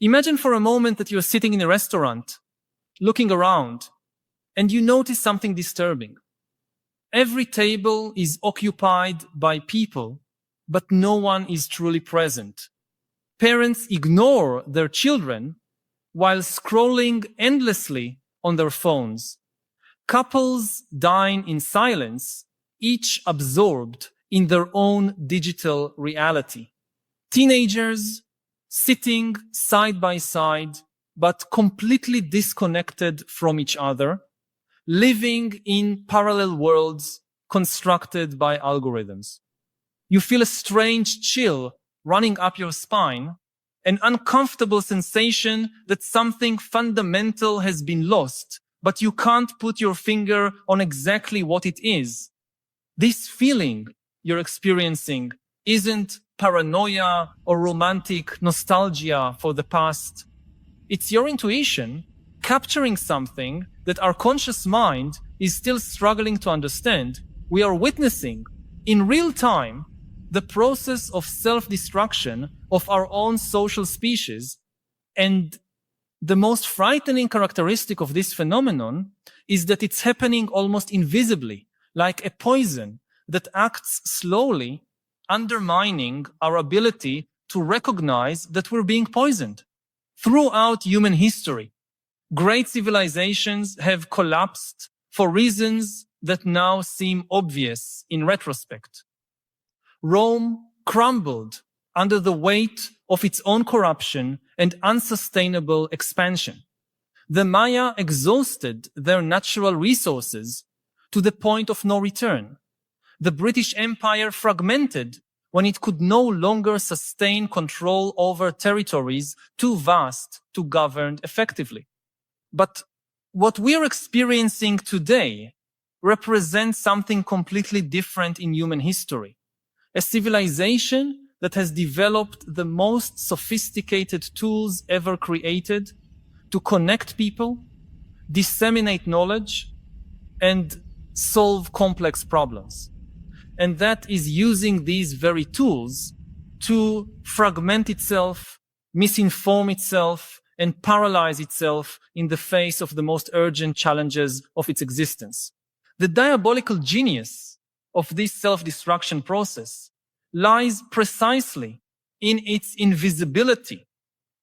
Imagine for a moment that you're sitting in a restaurant, looking around, and you notice something disturbing. Every table is occupied by people, but no one is truly present. Parents ignore their children while scrolling endlessly on their phones. Couples dine in silence, each absorbed in their own digital reality. Teenagers sitting side by side, but completely disconnected from each other, living in parallel worlds constructed by algorithms. You feel a strange chill running up your spine, an uncomfortable sensation that something fundamental has been lost, but you can't put your finger on exactly what it is. This feeling you're experiencing isn't paranoia or romantic nostalgia for the past. It's your intuition capturing something that our conscious mind is still struggling to understand. We are witnessing in real time the process of self-destruction of our own social species. And the most frightening characteristic of this phenomenon is that it's happening almost invisibly, like a poison that acts slowly, undermining our ability to recognize that we're being poisoned. Throughout human history, great civilizations have collapsed for reasons that now seem obvious in retrospect. Rome crumbled under the weight of its own corruption and unsustainable expansion. The Maya exhausted their natural resources to the point of no return. The British Empire fragmented when it could no longer sustain control over territories too vast to govern effectively. But what we're experiencing today represents something completely different in human history. A civilization that has developed the most sophisticated tools ever created to connect people, disseminate knowledge, and solve complex problems. And that is using these very tools to fragment itself, misinform itself, and paralyze itself in the face of the most urgent challenges of its existence. The diabolical genius of this self-destruction process lies precisely in its invisibility,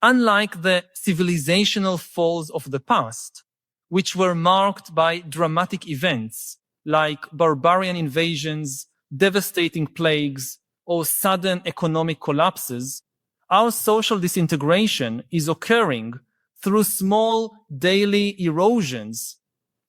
unlike the civilizational falls of the past, which were marked by dramatic events like barbarian invasions, devastating plagues, or sudden economic collapses. Our social disintegration is occurring through small daily erosions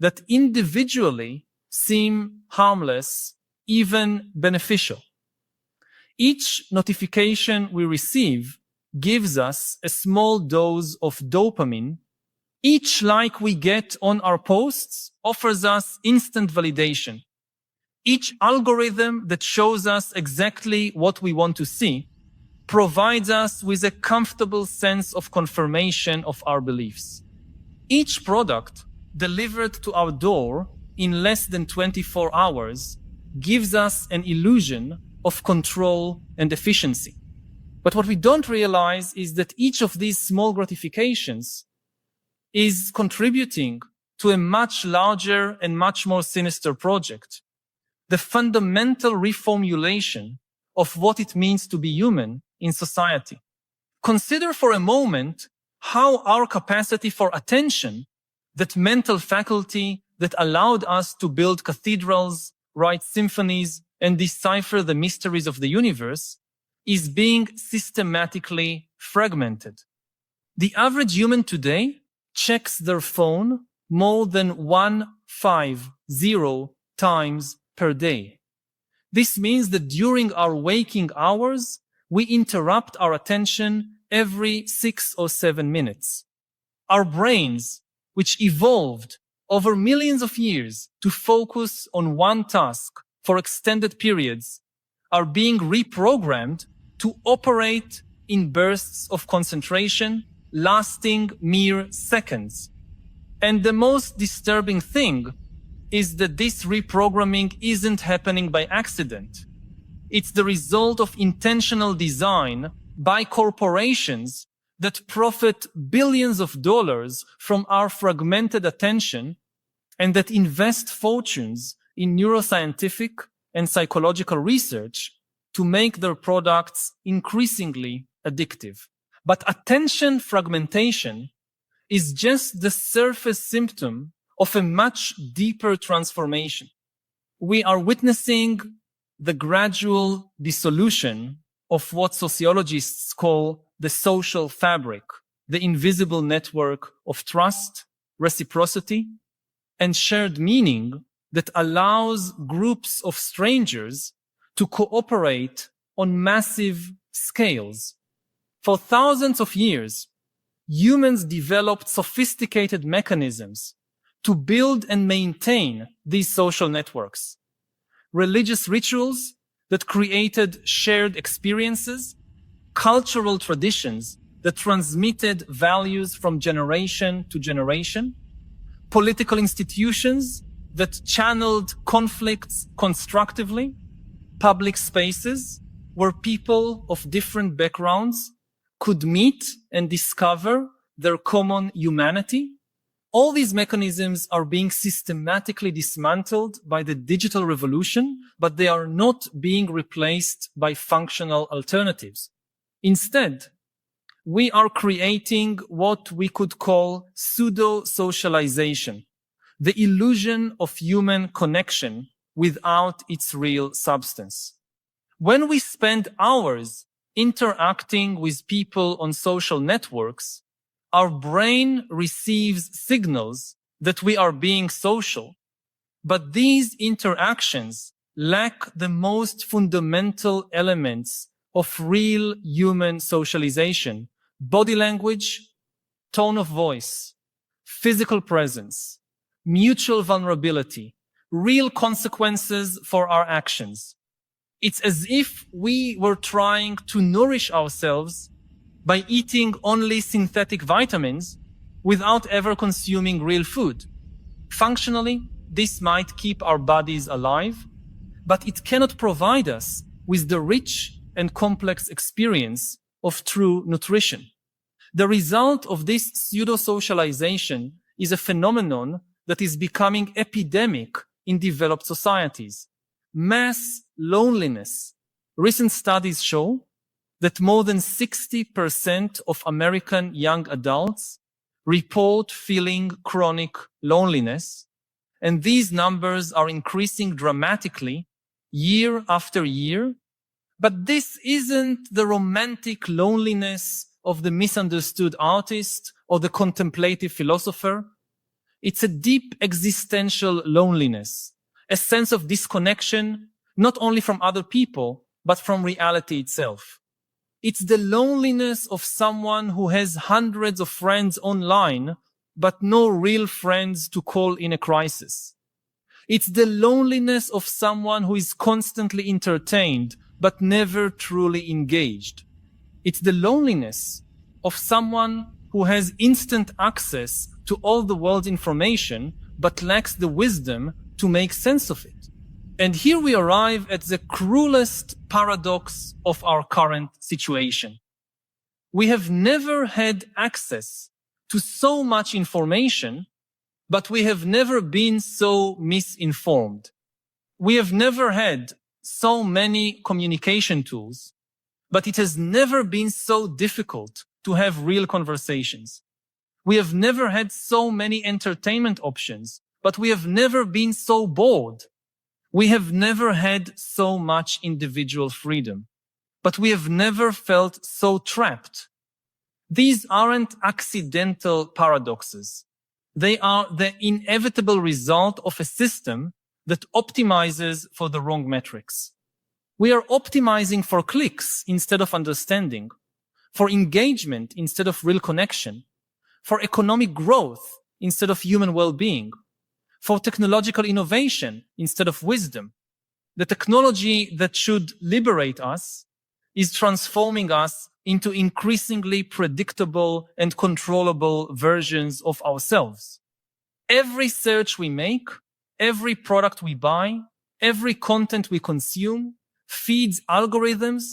that individually seem harmless, even beneficial. Each notification we receive gives us a small dose of dopamine. Each like we get on our posts offers us instant validation. Each algorithm that shows us exactly what we want to see provides us with a comfortable sense of confirmation of our beliefs. Each product delivered to our door in less than 24 hours gives us an illusion of control and efficiency. But what we don't realize is that each of these small gratifications is contributing to a much larger and much more sinister project. The fundamental reformulation of what it means to be human in society. Consider for a moment how our capacity for attention, that mental faculty that allowed us to build cathedrals, write symphonies, and decipher the mysteries of the universe, is being systematically fragmented. The average human today checks their phone more than 150 times per day. This means that during our waking hours, we interrupt our attention every 6 or 7 minutes. Our brains, which evolved over millions of years to focus on one task for extended periods, are being reprogrammed to operate in bursts of concentration lasting mere seconds. And the most disturbing thing is that this reprogramming isn't happening by accident. It's the result of intentional design by corporations that profit billions of dollars from our fragmented attention and that invest fortunes in neuroscientific and psychological research to make their products increasingly addictive. But attention fragmentation is just the surface symptom of a much deeper transformation. We are witnessing the gradual dissolution of what sociologists call the social fabric, the invisible network of trust, reciprocity, and shared meaning that allows groups of strangers to cooperate on massive scales. For thousands of years, humans developed sophisticated mechanisms to build and maintain these social networks. Religious rituals that created shared experiences, cultural traditions that transmitted values from generation to generation, political institutions that channeled conflicts constructively, public spaces where people of different backgrounds could meet and discover their common humanity. All these mechanisms are being systematically dismantled by the digital revolution, but they are not being replaced by functional alternatives. Instead, we are creating what we could call pseudo-socialization, the illusion of human connection without its real substance. When we spend hours interacting with people on social networks, our brain receives signals that we are being social, but these interactions lack the most fundamental elements of real human socialization: body language, tone of voice, physical presence, mutual vulnerability, real consequences for our actions. It's as if we were trying to nourish ourselves by eating only synthetic vitamins without ever consuming real food. Functionally, this might keep our bodies alive, but it cannot provide us with the rich and complex experience of true nutrition. The result of this pseudo-socialization is a phenomenon that is becoming epidemic in developed societies: mass loneliness. Recent studies show that more than 60% of American young adults report feeling chronic loneliness, and these numbers are increasing dramatically year after year. But this isn't the romantic loneliness of the misunderstood artist or the contemplative philosopher. It's a deep existential loneliness, a sense of disconnection, not only from other people, but from reality itself. It's the loneliness of someone who has hundreds of friends online, but no real friends to call in a crisis. It's the loneliness of someone who is constantly entertained, but never truly engaged. It's the loneliness of someone who has instant access to all the world's information, but lacks the wisdom to make sense of it. And here we arrive at the cruelest paradox of our current situation. We have never had access to so much information, but we have never been so misinformed. We have never had so many communication tools, but it has never been so difficult to have real conversations. We have never had so many entertainment options, but we have never been so bored. We have never had so much individual freedom, but we have never felt so trapped. These aren't accidental paradoxes. They are the inevitable result of a system that optimizes for the wrong metrics. We are optimizing for clicks instead of understanding, for engagement instead of real connection, for economic growth instead of human well-being, for technological innovation instead of wisdom. The technology that should liberate us is transforming us into increasingly predictable and controllable versions of ourselves. Every search we make, every product we buy, every content we consume feeds algorithms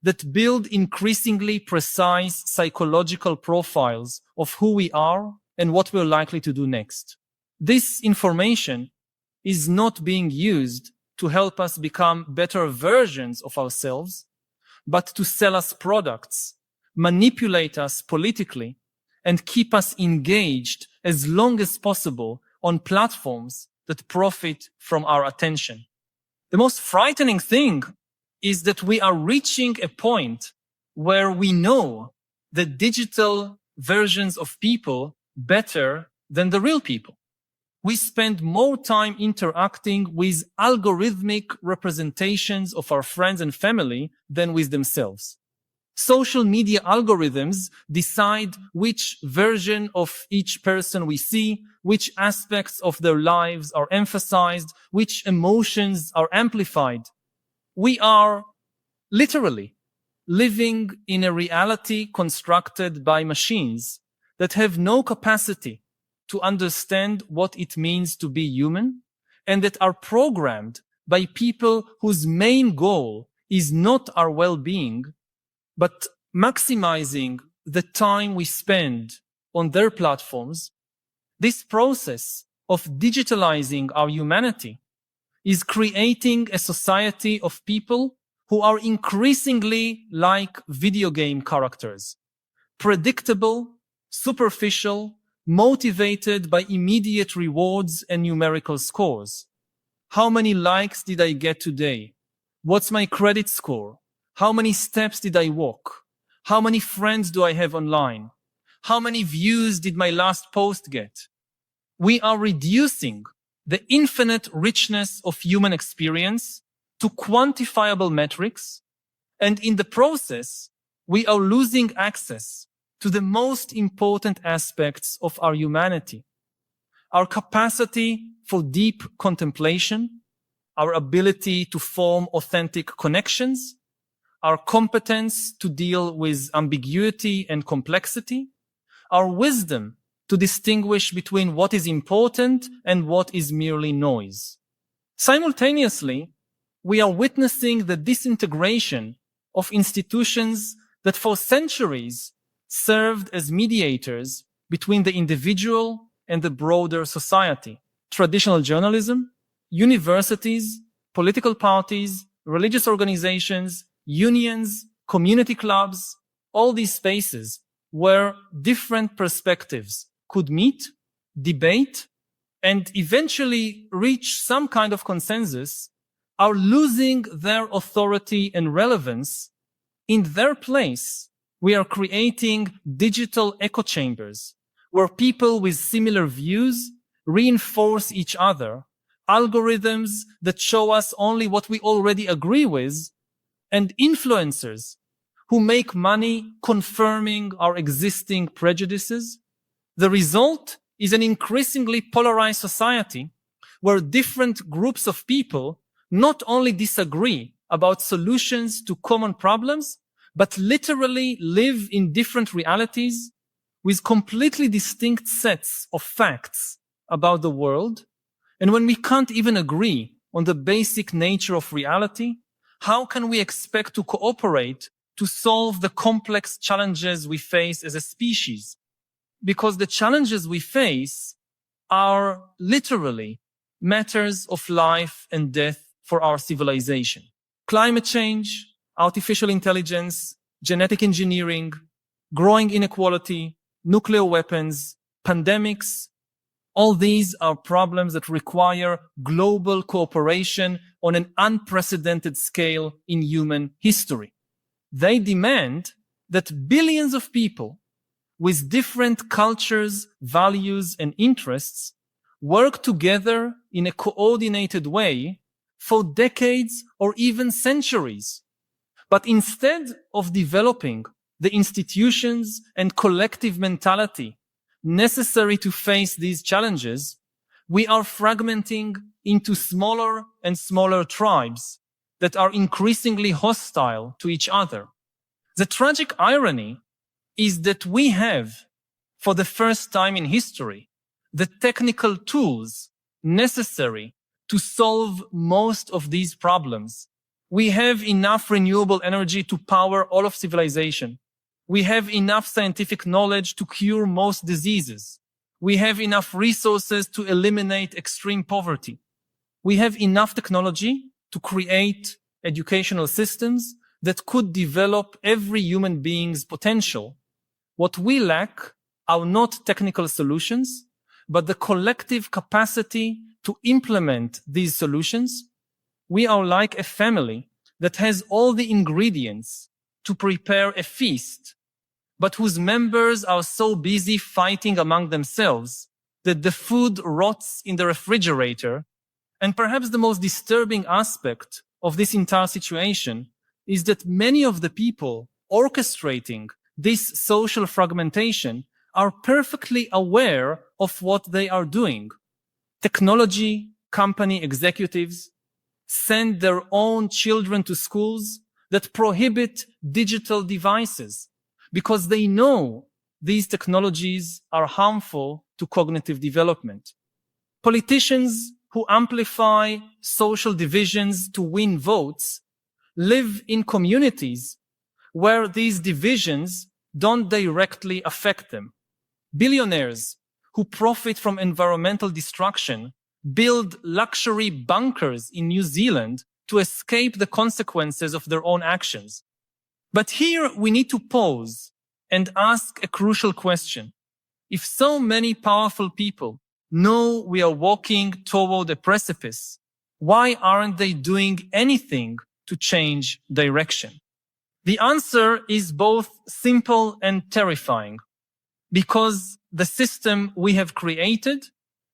that build increasingly precise psychological profiles of who we are and what we're likely to do next. This information is not being used to help us become better versions of ourselves, but to sell us products, manipulate us politically, and keep us engaged as long as possible on platforms that profit from our attention. The most frightening thing is that we are reaching a point where we know the digital versions of people better than the real people. We spend more time interacting with algorithmic representations of our friends and family than with themselves. Social media algorithms decide which version of each person we see, which aspects of their lives are emphasized, which emotions are amplified. We are literally living in a reality constructed by machines that have no capacity to understand what it means to be human, and that are programmed by people whose main goal is not our well-being, but maximizing the time we spend on their platforms. This process of digitalizing our humanity is creating a society of people who are increasingly like video game characters, predictable, superficial, motivated by immediate rewards and numerical scores. How many likes did I get today? What's my credit score? How many steps did I walk? How many friends do I have online? How many views did my last post get? We are reducing the infinite richness of human experience to quantifiable metrics, and in the process, we are losing access to the most important aspects of our humanity: our capacity for deep contemplation, our ability to form authentic connections, our competence to deal with ambiguity and complexity, our wisdom to distinguish between what is important and what is merely noise. Simultaneously, we are witnessing the disintegration of institutions that for centuries served as mediators between the individual and the broader society. Traditional journalism, universities, political parties, religious organizations, unions, community clubs, all these spaces where different perspectives could meet, debate, and eventually reach some kind of consensus, are losing their authority and relevance. In their place, we are creating digital echo chambers where people with similar views reinforce each other, algorithms that show us only what we already agree with, and influencers who make money confirming our existing prejudices. The result is an increasingly polarized society where different groups of people not only disagree about solutions to common problems, but literally live in different realities with completely distinct sets of facts about the world. And when we can't even agree on the basic nature of reality, how can we expect to cooperate to solve the complex challenges we face as a species? Because the challenges we face are literally matters of life and death for our civilization. Climate change, artificial intelligence, genetic engineering, growing inequality, nuclear weapons, pandemics, all these are problems that require global cooperation on an unprecedented scale in human history. They demand that billions of people with different cultures, values, and interests work together in a coordinated way for decades or even centuries. But instead of developing the institutions and collective mentality necessary to face these challenges, we are fragmenting into smaller and smaller tribes that are increasingly hostile to each other. The tragic irony is that we have, for the first time in history, the technical tools necessary to solve most of these problems, We have enough renewable energy to power all of civilization. We have enough scientific knowledge to cure most diseases. We have enough resources to eliminate extreme poverty. We have enough technology to create educational systems that could develop every human being's potential. What we lack are not technical solutions, but the collective capacity to implement these solutions. We are like a family that has all the ingredients to prepare a feast, but whose members are so busy fighting among themselves that the food rots in the refrigerator. And perhaps the most disturbing aspect of this entire situation is that many of the people orchestrating this social fragmentation are perfectly aware of what they are doing. Technology company executives send their own children to schools that prohibit digital devices because they know these technologies are harmful to cognitive development. Politicians who amplify social divisions to win votes live in communities where these divisions don't directly affect them. Billionaires who profit from environmental destruction build luxury bunkers in New Zealand to escape the consequences of their own actions. But here we need to pause and ask a crucial question. If so many powerful people know we are walking toward a precipice, why aren't they doing anything to change direction? The answer is both simple and terrifying, because the system we have created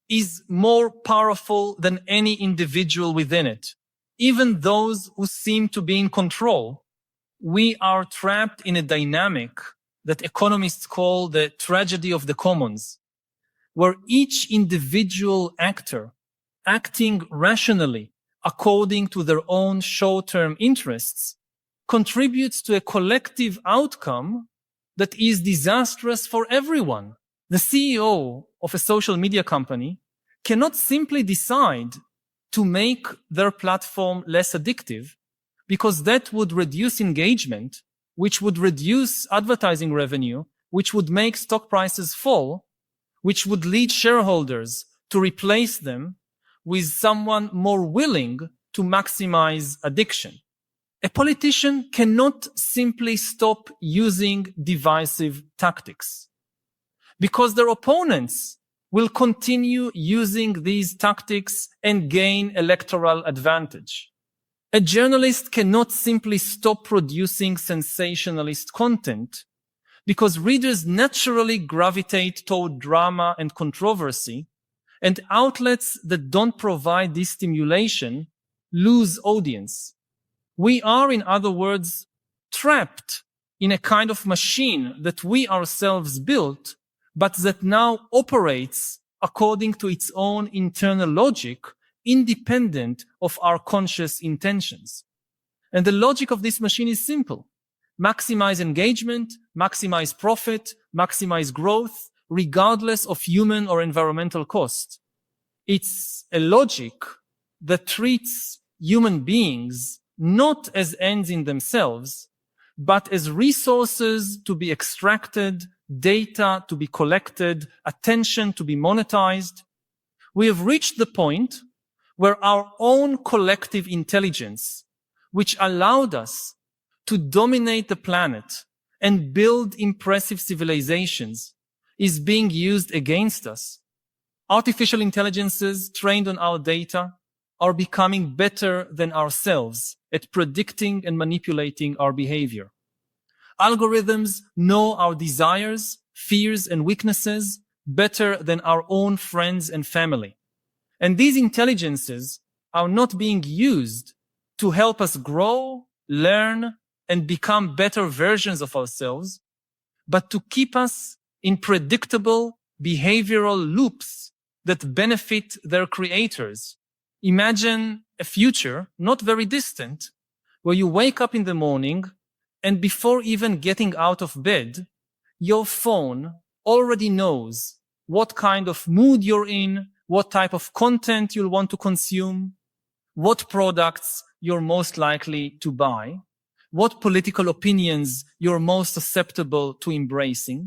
is more powerful than any individual within it. Even those who seem to be in control, we are trapped in a dynamic that economists call the tragedy of the commons, where each individual actor, acting rationally according to their own short-term interests, contributes to a collective outcome that is disastrous for everyone. The CEO of a social media company cannot simply decide to make their platform less addictive, because that would reduce engagement, which would reduce advertising revenue, which would make stock prices fall, which would lead shareholders to replace them with someone more willing to maximize addiction. A politician cannot simply stop using divisive tactics, because their opponents will continue using these tactics and gain electoral advantage. A journalist cannot simply stop producing sensationalist content, because readers naturally gravitate toward drama and controversy, and outlets that don't provide this stimulation lose audience. We are, in other words, trapped in a kind of machine that we ourselves built, but that now operates according to its own internal logic, independent of our conscious intentions. And the logic of this machine is simple. Maximize engagement, maximize profit, maximize growth, regardless of human or environmental cost. It's a logic that treats human beings not as ends in themselves, but as resources to be extracted, data to be collected, attention to be monetized. We have reached the point where our own collective intelligence, which allowed us to dominate the planet and build impressive civilizations, is being used against us. Artificial intelligences trained on our data are becoming better than ourselves at predicting and manipulating our behavior. Algorithms know our desires, fears, and weaknesses better than our own friends and family. And these intelligences are not being used to help us grow, learn, and become better versions of ourselves, but to keep us in predictable behavioral loops that benefit their creators. Imagine a future, not very distant, where you wake up in the morning and before even getting out of bed, your phone already knows what kind of mood you're in, what type of content you'll want to consume, what products you're most likely to buy, what political opinions you're most susceptible to embracing,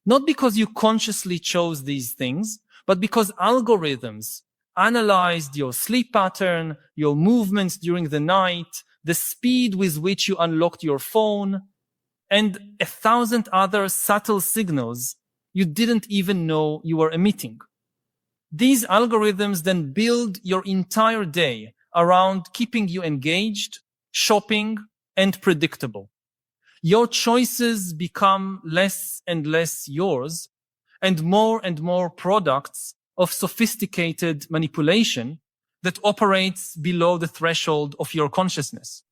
not because you consciously chose these things, but because algorithms analyzed your sleep pattern, your movements during the night, the speed with which you unlocked your phone, and 1,000 other subtle signals you didn't even know you were emitting. These algorithms then build your entire day around keeping you engaged, shopping, and predictable. Your choices become less and less yours, and more products of sophisticated manipulation that operates below the threshold of your consciousness.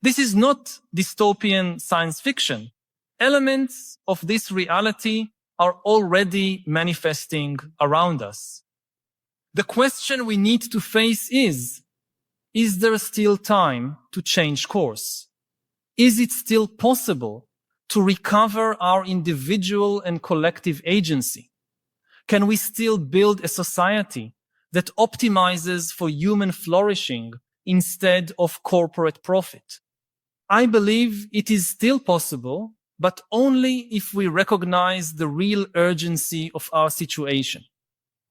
This is not dystopian science fiction. Elements of this reality are already manifesting around us. The question we need to face is there still time to change course? Is it still possible to recover our individual and collective agency? Can we still build a society that optimizes for human flourishing instead of corporate profit? I believe it is still possible, but only if we recognize the real urgency of our situation.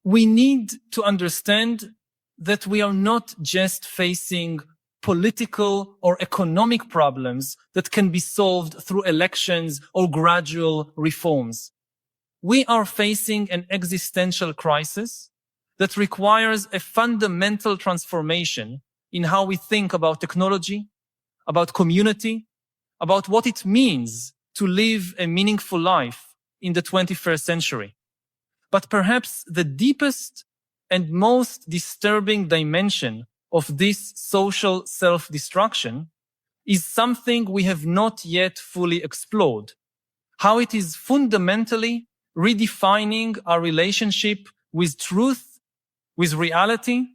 We need to understand that we are not just facing political or economic problems that can be solved through elections or gradual reforms. We are facing an existential crisis that requires a fundamental transformation in how we think about technology, about community, about what it means to live a meaningful life in the 21st century. But perhaps the deepest and most disturbing dimension of this social self-destruction is something we have not yet fully explored, how it is fundamentally redefining our relationship with truth, with reality,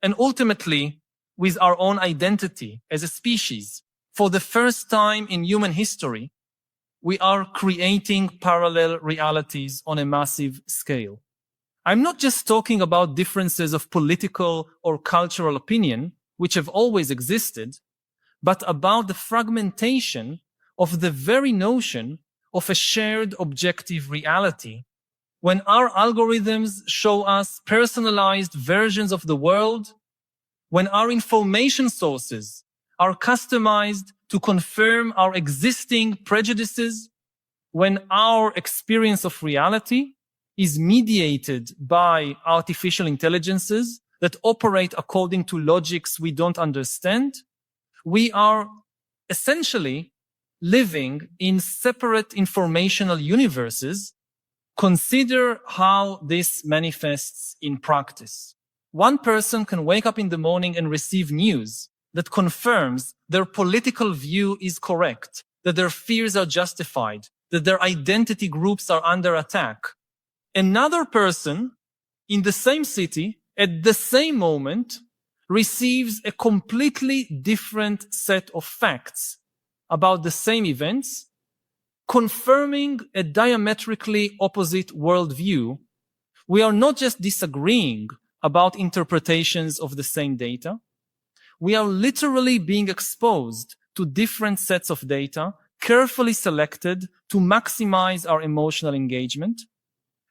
and ultimately with our own identity as a species. For the first time in human history, we are creating parallel realities on a massive scale. I'm not just talking about differences of political or cultural opinion, which have always existed, but about the fragmentation of the very notion of a shared objective reality. When our algorithms show us personalized versions of the world, when our information sources are customized to confirm our existing prejudices, when our experience of reality is mediated by artificial intelligences that operate according to logics we don't understand, we are essentially living in separate informational universes. Consider how this manifests in practice. One person can wake up in the morning and receive news that confirms their political view is correct, that their fears are justified, that their identity groups are under attack. Another person in the same city at the same moment receives a completely different set of facts about the same events, confirming a diametrically opposite worldview. We are not just disagreeing about interpretations of the same data. We are literally being exposed to different sets of data, carefully selected to maximize our emotional engagement.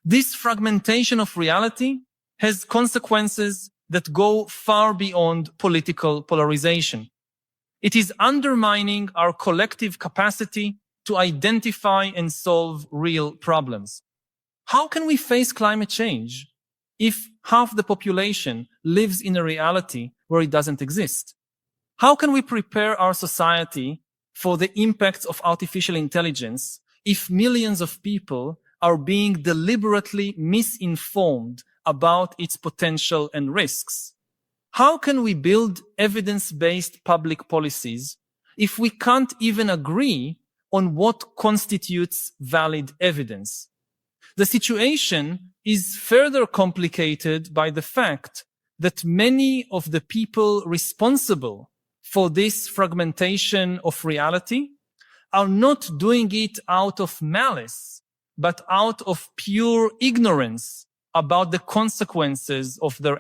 This fragmentation of reality has consequences that go far beyond political polarization. It is undermining our collective capacity to identify and solve real problems. How can we face climate change if half the population lives in a reality where it doesn't exist? How can we prepare our society for the impacts of artificial intelligence if millions of people are being deliberately misinformed about its potential and risks? How can we build evidence-based public policies if we can't even agree on what constitutes valid evidence? The situation is further complicated by the fact that many of the people responsible for this fragmentation of reality are not doing it out of malice, but out of pure ignorance about the consequences of their